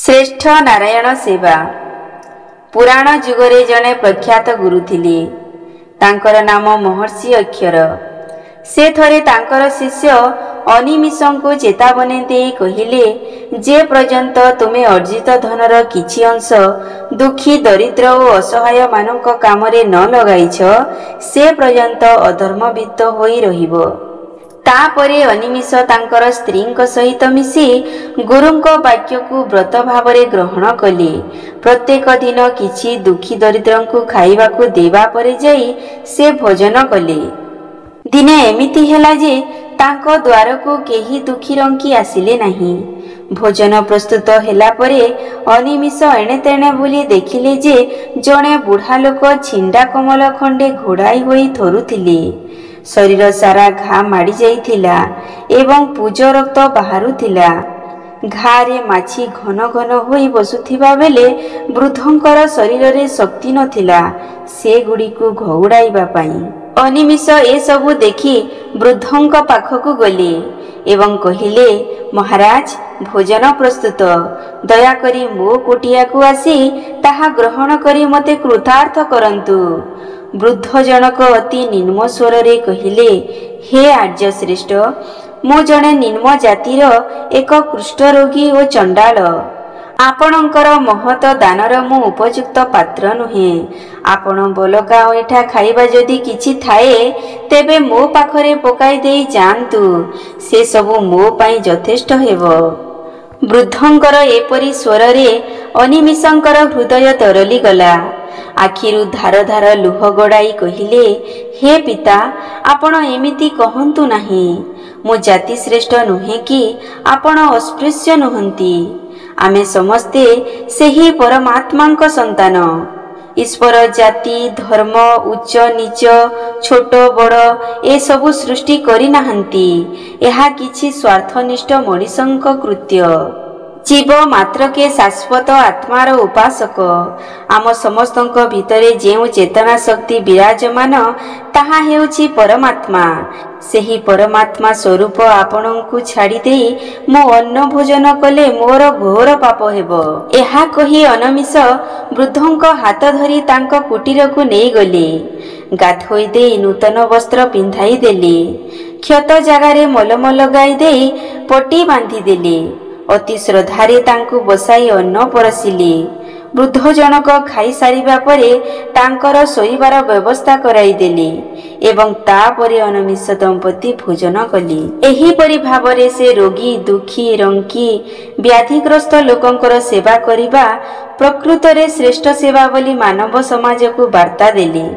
श्रेष्ठ नारायण सेवा पुराण जुगरे जने प्रख्यात गुरु थिले। तांकर नाम महर्षि अक्षर। से थरे तांकर शिष्य अनिमिषं को चेतावनी दे कहिले जे पर्यंत तुमे अर्जित धनर किछि अंश दुखी दरिद्र और असहाय मानक कामरे न लगाइछ से पर्यंत अधर्मवित्त होई रहिबो। तापरे अनिमिष तांकर स्त्रींक सहित मिसी गुरुंक वाक्य को व्रत भावरे ग्रहण कले। प्रत्येक दिन किछि दुखी दरिद्रंकु खाइबाकु देवा परे जाई से भोजन कले। दिने एमिति हेला जे तांको द्वारकु केही दुखी रंकी आसिले नाही। भोजन प्रस्तुत हेला परे अनिमिष एणे तेणे बुली देखिले जे जणे बुढ़ा लोक छिंडा कमल खंडे घोड़ाई होई थरुथिले। शरीर सारा घा माड़ी जाइथिला एवं पूज रक्त बाहारुथिला। घारे माछी घन घन होई बसुथिबा बेले वृद्धंकर शरीर रे शक्ति नथिला से गुड़िकु घौड़ाइबा पाई। अनिमिष ए सबु देखि वृद्धंक पाखकु गले एवं कहिले, महाराज भोजन प्रस्तुत, दया करी मो कुटिया को आसी ताहा ग्रहण करी मते कृतार्थ करंतु। वृद्ध जनक अति निम्न स्वर रे कहिले, हे आर्य श्रेष्ठ, मो जने निम्न जातिर एक कुष्ठ रोगी और चंडाल। आपणकर महत दानर मु उपयुक्त पात्र नुहे। आपण बोलका एठा खाइबा जदि किछि थाए तेबे मो पाखरे पकाई देई जांतु, से सबु मो पाई यथेष्ट हेबो। वृद्धंकर एपरी स्वर रे अनिमिषंकर हृदय तरली गला। आखिरु धार धार लुह गड़ाई कहिले, हे पिता, आपण एमिति कहंतु नाही। मो जाति श्रेष्ठ नुहे कि आपण अस्पृश्य नुहंती। आमे समस्ते सेही परमात्मांक संतान। ईश्वर जाति धर्म उच्च नीच छोट बड़ ए सबु सृष्टि करि नाहंती। एहा किछि स्वार्थनिष्ठ मनीषंक कृत्य। जीव मात्र के शाश्वत आत्मार उपासक। आम समस्तंक भितरे जेउ चेतना शक्ति विराजमान ताहा हेउछि परमात्मा। सेही परमात्मा स्वरूप आपणंकु छाड़ी देई मो अन्न भोजन कले मोर घोर पाप हेबो। एहा कही अनिमिष वृद्धंक हाथ धरी तांक कुटीर को नेई गले। गाधोई देई नूतन वस्त्र पिंधाई देले। क्षत जगारे मलम लगाई देई पट्टी बांधी देले। अति श्रद्धारे तांकु बसाई अन्न परसिले। वृद्ध जनक खाई सारिबा परे तांकर सोइबार व्यवस्था कराई देले एवं तापरे अनिमिष दंपति भोजन कले। एही परि भावरे से रोगी दुखी रंकी व्याधिग्रस्त लोकंकर सेवा करिबा प्रकृतरे श्रेष्ठ सेवा बोली मानव समाज को वार्ता देले।